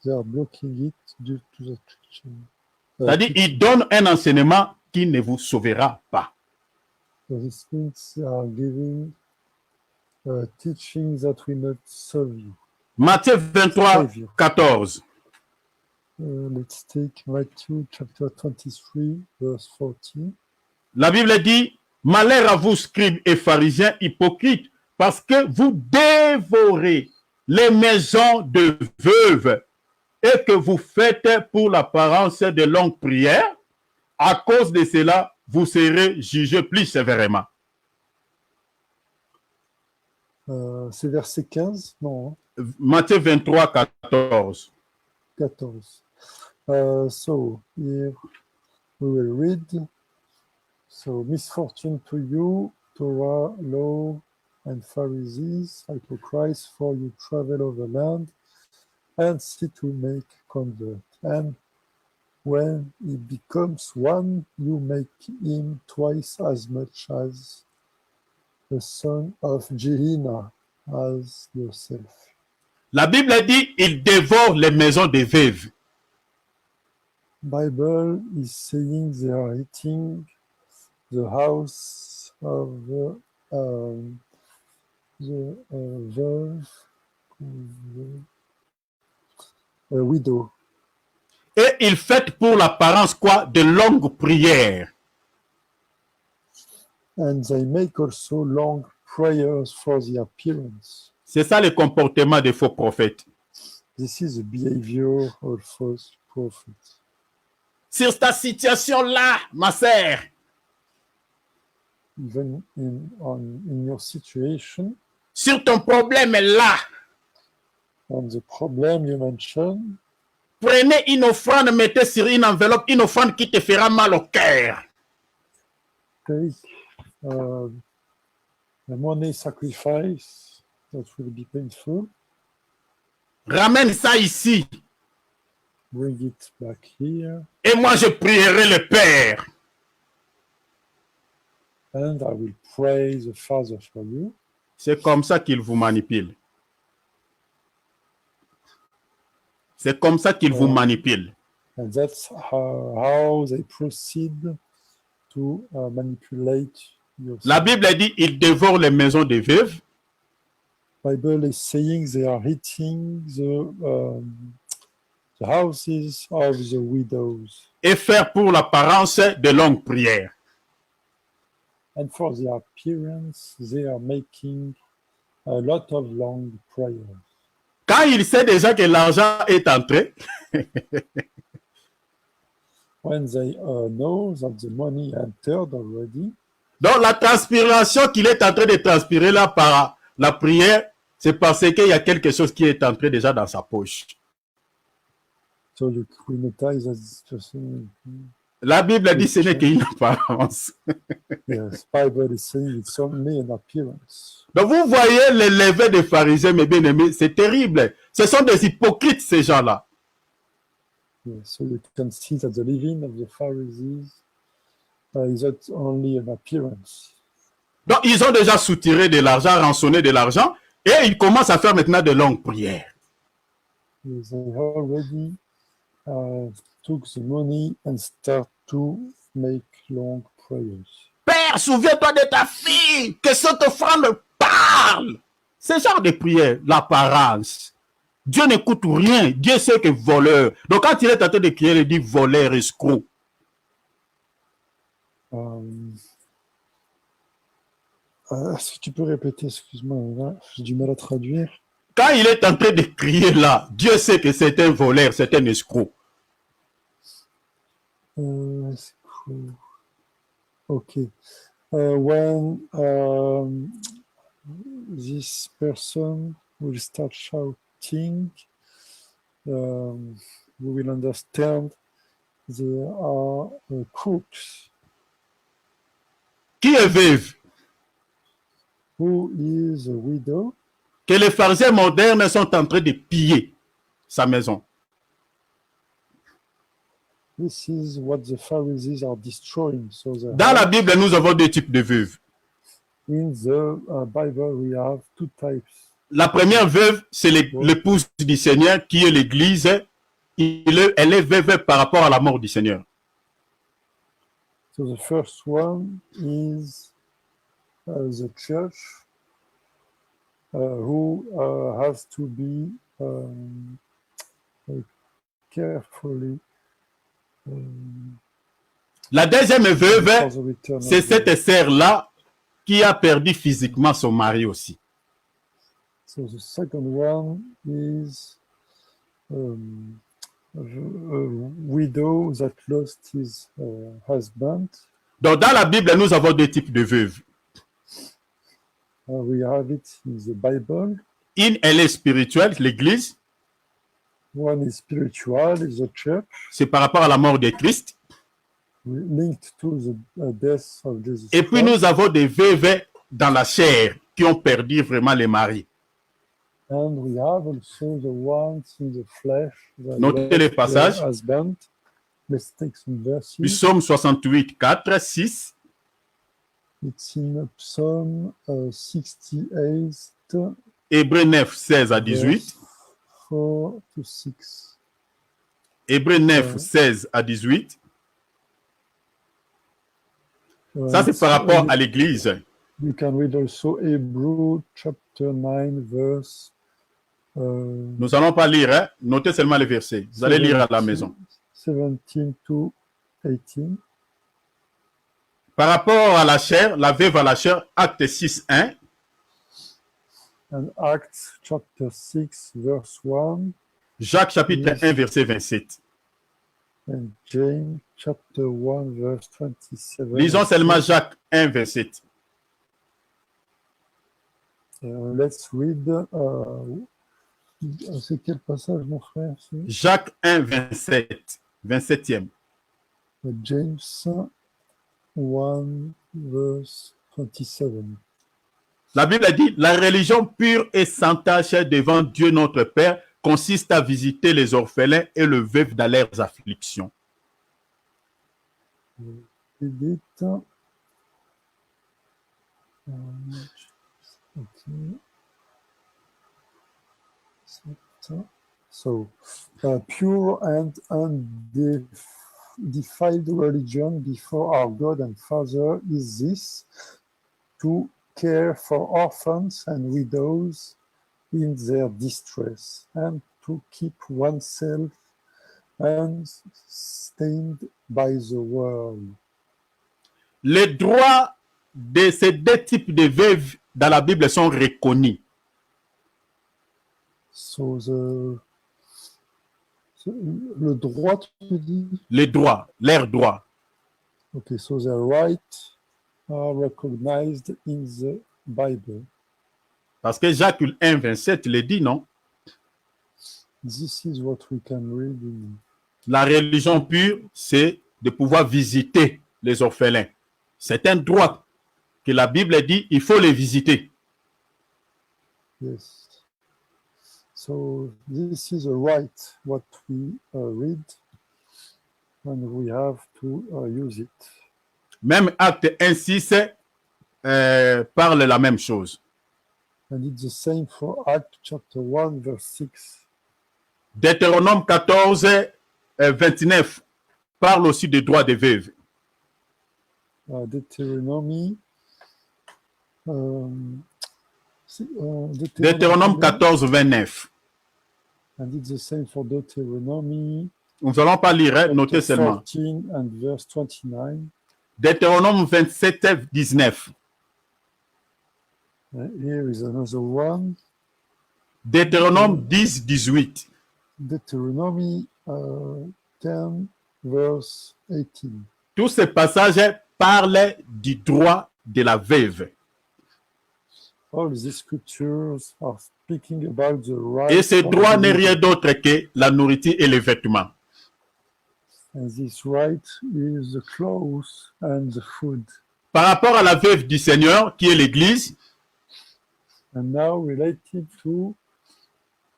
They are blocking it due to the teaching. C'est-à-dire, ils donnent un enseignement qui ne vous sauvera pas. So this means they are giving teaching that will not serve you. Matthieu 23, 14. Let's take Matthew chapter 23, verse 14. La Bible dit, malheur à vous, scribes et pharisiens hypocrites, parce que vous dévorez les maisons de veuves et que vous faites pour l'apparence de longues prières. À cause de cela, vous serez jugés plus sévèrement. C'est verset 15? Non. Matthieu 23, 14. 14. So here we will read. So misfortune to you, Torah, law, and Pharisees, hypocrites, for you travel over land and see to make convert. And when he becomes one, you make him twice as much as the son of Gehenna as yourself. La Bible dit, il dévore les maisons des veuves. Bible is saying they are eating the house of the veuve, a widow. Et il fait pour l'apparence quoi? De longues prières. And they make also long prayers for the appearance. C'est ça le comportement des faux prophètes. This is the behavior of false prophets. Sur ta situation-là, ma sœur, Even in your situation, sur ton problème là, on the problem you mentioned, prenez une offrande, mettez sur une enveloppe, une offrande qui te fera mal au cœur. take the money sacrifice that will be painful, Ramène ça ici. bring it back here, Et moi, je prierai le Père. and I will pray the Father for you. C'est comme ça qu'il vous manipule. C'est comme ça qu'il vous manipule. And that's how they proceed to manipulate your La Bible dit, il dévore les maisons des veuves. Bible is saying they are eating the houses of the widows. Et faire pour l'apparence de longues prières. And for the appearance, they are making a lot of long prayers. Quand il sait déjà que l'argent est entré, When they know that the money entered already, donc la transpiration qu'il est en train de transpirer là par la prière, c'est parce qu'il y a quelque chose qui est entré déjà dans sa poche. so you notice that this person, La Bible dit ce n'est qu'une apparence. yes, Bible is saying it's only an appearance. Donc vous voyez les levées des pharisiens, mes bien-aimés, c'est terrible. Ce sont des hypocrites, ces gens-là. Yes, so you can see that the living of the Pharisees is not only an appearance. Donc ils ont déjà soutiré de l'argent, rançonné de l'argent, et ils commencent à faire maintenant de longues prières. Yes, they already took the money and start to make long prayers. Père, souviens-toi de ta fille, que cette offrande parle. Ce genre de prière, l'apparence. Dieu n'écoute rien. Dieu sait que voleur. Donc quand il est en train de crier, il dit voleur, escroc. Est-ce que tu peux répéter, excuse-moi, là, j'ai du mal à traduire. Quand il est en train de crier là, Dieu sait que c'est un voleur, c'est un escroc. Escroc. Ok. When this person will start shouting, we will understand they are crooks. Qui est veuve? Who is a widow? Que les pharisiens modernes sont en train de piller sa maison. This is what the Pharisees are destroying. So Dans la Bible, nous avons deux types de veuves. in the Bible, we have two types. La première veuve, c'est l'épouse du Seigneur qui est l'Église. Elle est veuve par rapport à la mort du Seigneur. So the first one is the church who has to be carefully. La deuxième veuve, for the return of c'est the- cette sœur-là qui a perdu physiquement son mari aussi. So the second one is a widow that lost his husband. Donc, dans la Bible, nous avons deux types de veuves. We have it in the Bible. Une, elle est spirituelle, l'Église. One is spiritual, is the church, C'est par rapport à la mort de Christ. linked to the death of Jesus Et puis, Christ. nous avons des veuves dans la chair qui ont perdu vraiment les maris. And we have also the ones in the flesh. that Notez lost les their passages. husband. Let's take some verses. Psaume 68, 4, 6. It's in Psalm 68, Hébreux 9, 16 à 18. verse 4 to 6. Hébreux 9, 16 à 18. Ça, c'est par rapport à l'Église. You can read also Hebrew chapter 9, verse. Nous n'allons pas lire, hein? Notez seulement les versets. Vous allez lire à la maison. 17 to 18. Par rapport à la chair, la veuve à la chair, acte 6, 1. And Acts chapter 6, verse 1. Jacques chapitre 1, verset 27. And James chapter 1, verse 27. Lisons seulement Jacques 1, 27. Let's read. C'est quel passage, mon frère? C'est Jacques 1, 27. 27e. James 1, verse 27. La Bible dit, la religion pure et sans tache devant Dieu notre Père consiste à visiter les orphelins et le veuf dans leurs afflictions. Read it. Okay. So, pure and undefiled religion before our God and Father is this, to care for orphans and widows in their distress, and to keep oneself unstained by the world. Les droits de ces deux types de veuves dans la Bible sont reconnus. So le droit, tu dis? Les droits, leurs droits. Okay, so the rights are recognized in the Bible. Parce que Jacques 1, 27 le dit, non? This is what we can read in. La religion pure, c'est de pouvoir visiter les orphelins. C'est un droit que la Bible dit, il faut les visiter. Yes. So this is a right what we read, and we have to use it. Même Acte 1, 6 parle la même chose. And it's the same for Acts chapter 1, verse 6. Deutéronome 14, 29 parle aussi des droits des veuves. Deuteronomy. Deutéronome 14, 29. And it's the same for Deuteronomy. Nous n'allons pas lire, hein, notez chapter seulement. 14 and verse 29. Deutéronome 27, 19. Here is another one. Deutéronome 10, 18. Deuteronomy 10, verse 18. Tous ces passages parlent du droit de la veuve. All these scriptures are speaking about the right. Et ce droit of the n'est rien widow. d'autre que la nourriture et les vêtements. And this right is the clothes and the food. Par rapport à la veuve du Seigneur, qui est l'Église, And now related to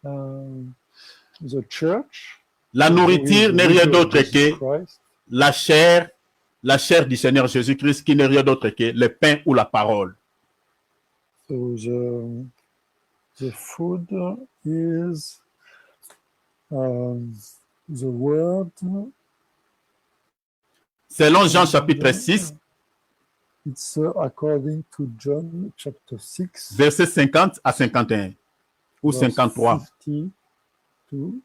the church. la nourriture n'est rien d'autre que Christ. la chair du Seigneur Jésus-Christ, qui n'est rien d'autre que le pain ou la parole. So the food is the word. Selon Jean chapitre 6, It's according to John chapter 6, versets 50 à 51, ou verse 53. 50 to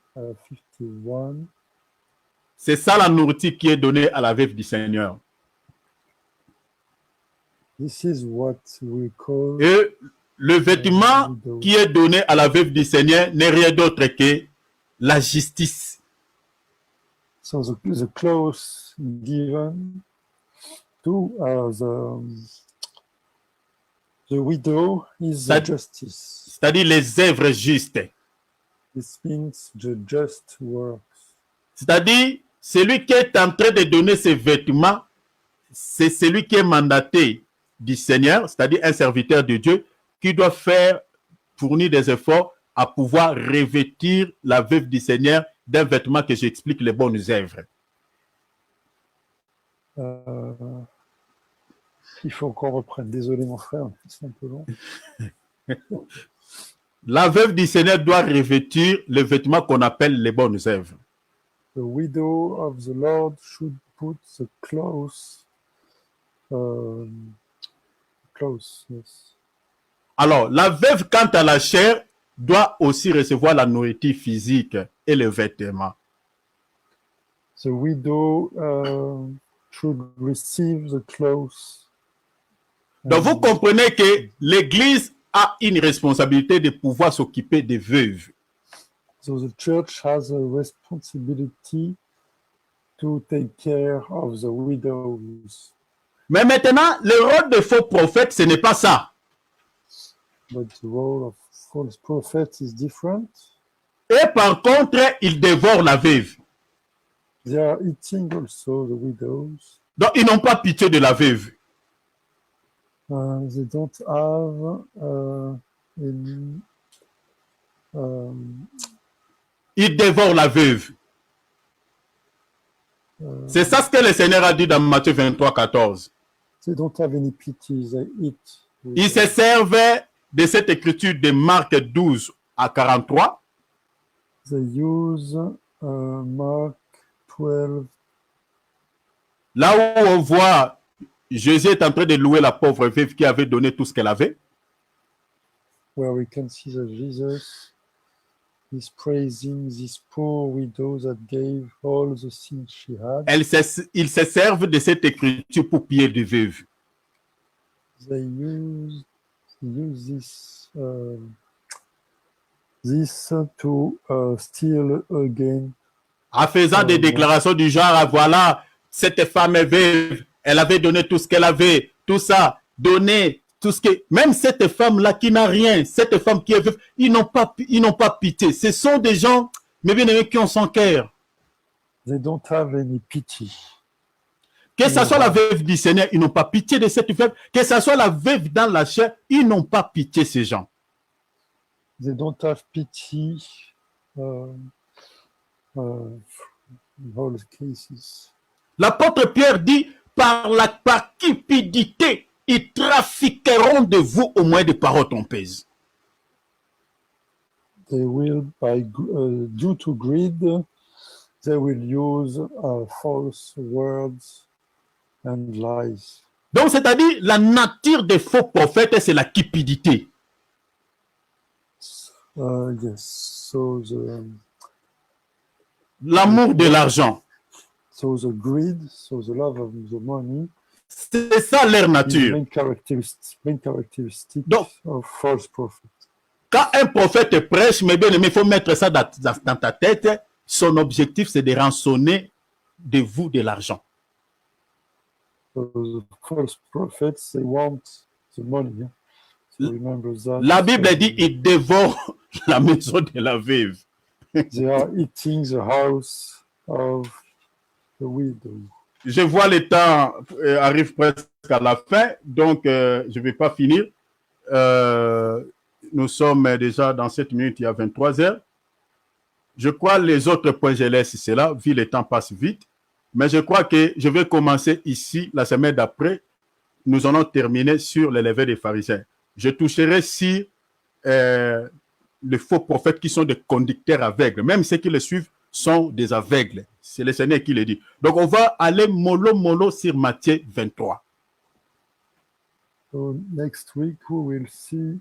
51. C'est ça la nourriture qui est donnée à la veuve du Seigneur. This is what we call Et le vêtement qui est donné à la veuve du Seigneur n'est rien d'autre que la justice. so the clothes given to the widow is the That- justice. C'est-à-dire les œuvres justes. This means the just works. C'est-à-dire, celui qui est en train de donner ses vêtements, c'est celui qui est mandaté du Seigneur, c'est-à-dire un serviteur de Dieu, qui doit fournir des efforts à pouvoir revêtir la veuve du Seigneur d'un vêtement que j'explique les bonnes œuvres. Il faut qu'on reprenne. Désolé mon frère, c'est un peu long. La veuve du Seigneur doit revêtir le vêtement qu'on appelle les bonnes œuvres. The widow of the Lord should put the clothes. Yes. Alors, la veuve, quant à la chair, doit aussi recevoir la nourriture physique et le vêtement. The widow should receive the clothes. Donc, vous comprenez que l'Église a une responsabilité de pouvoir s'occuper des veuves. So the church has a responsibility to take care of the widows. Mais maintenant, le rôle de faux prophète, ce n'est pas ça. But the role of false prophet is different. Et par contre, ils dévorent la veuve. They are eating also the widows. Donc, ils n'ont pas pitié de la veuve. They don't have any. Ils dévorent la veuve. C'est ça ce que le Seigneur a dit dans Matthieu 23, 14. They don't have any pity. They eat. Ils se servent de cette écriture de Marc 12 à 43. They use Mark 12. Là où on voit Jésus est en train de louer la pauvre veuve qui avait donné tout ce qu'elle avait. Where we can see that Jesus is praising this poor widow that gave all the things she had. Ils se servent de cette écriture pour piller des veuves. They use this to steal again. En faisant des déclarations du genre, voilà, cette femme est veuve, elle avait donné tout ce qu'elle avait, tout ça, donné tout ce que... Même cette femme-là qui n'a rien, cette femme qui est veuve, ils n'ont pas pitié. Ce sont des gens, mais bien aimés, qui ont son cœur. They don't have any pity. Que ce soit la veuve du Seigneur, ils n'ont pas pitié de cette veuve. Que ce soit la veuve dans la chair, ils n'ont pas pitié ces gens. They don't have pity in all cases. L'apôtre Pierre dit, par cupidité, ils trafiqueront de vous au moins de paroles trompeuses. They will, due to greed, they will use false words and lies. Donc, c'est-à-dire, la nature des faux prophètes, c'est la cupidité. Yes. So L'amour de l'argent. the greed, so the love of the money C'est ça leur is the nature. main characteristic Donc, of false prophets. quand un prophète prêche, mais bien aimé, il faut mettre ça dans ta tête. Son objectif, c'est de rançonner de vous de l'argent. So the false prophets, they want the money. Yeah? So remember that. La Bible dit, il dévore la maison de la veuve. They are eating the house of the widow. Je vois le temps arrive presque à la fin, donc je ne vais pas finir. Nous sommes déjà dans 7 minutes, il y a 23 heures. Je crois les autres points, je laisse cela, vu le temps passe vite. Mais je crois que je vais commencer ici, la semaine d'après. Nous allons terminer sur les levées des pharisiens. Je toucherai sur les faux prophètes qui sont des conducteurs aveugles. Même ceux qui les suivent sont des aveugles. C'est le Seigneur qui le dit. Donc, on va aller mollo sur Matthieu 23. So next week we will see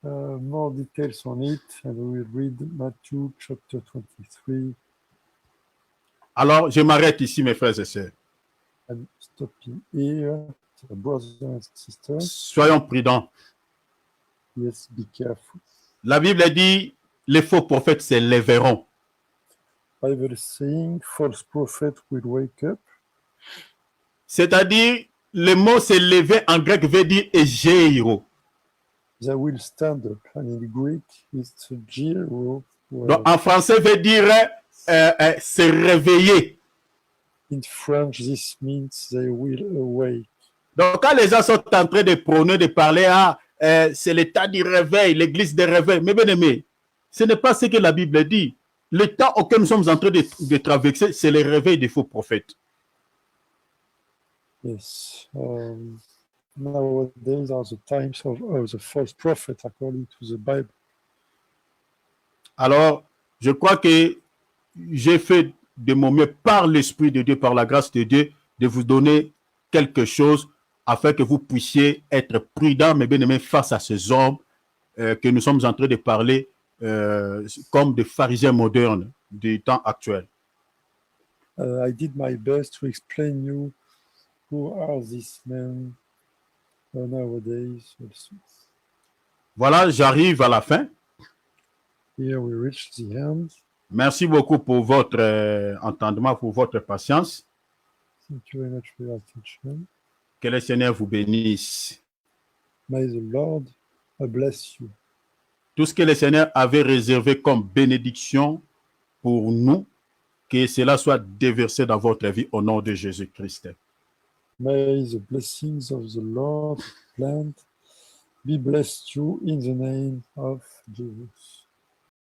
more details on it, and we will read Matthew chapter 23. Alors, je m'arrête ici, mes frères et sœurs. And stopping here, brothers and sisters. Soyons prudents. Yes, be careful. La Bible dit, les faux prophètes se lèveront. Bible is saying, false prophet will wake up. C'est-à-dire, le mot se lever en grec veut dire egeiro. They will stand up, and in Greek it's giro. Donc, en français veut dire se réveiller. In French, this means they will awake. Donc, quand les gens sont en train de prôner, de parler, c'est l'état du réveil, l'église des réveils. Mais bien aimé, ce n'est pas ce que la Bible dit. L'état auquel nous sommes en train de traverser, c'est le réveil des faux prophètes. Yes. Nowadays are the times of the false prophet according to the Bible. Alors, je crois que j'ai fait de mon mieux par l'Esprit de Dieu, par la grâce de Dieu, de vous donner quelque chose afin que vous puissiez être prudents, mais bien aimés, face à ces hommes que nous sommes en train de parler comme des pharisiens modernes du temps actuel. I did my best to explain you who are these men nowadays. Also. Voilà, j'arrive à la fin. Here we reach the end. Merci beaucoup pour votre entendement, pour votre patience. Thank you very much for your attention. Que le Seigneur vous bénisse. May the Lord bless you. Tout ce que le Seigneur avait réservé comme bénédiction pour nous, que cela soit déversé dans votre vie au nom de Jésus-Christ. May the blessings of the Lord planned be blessed you in the name of Jesus.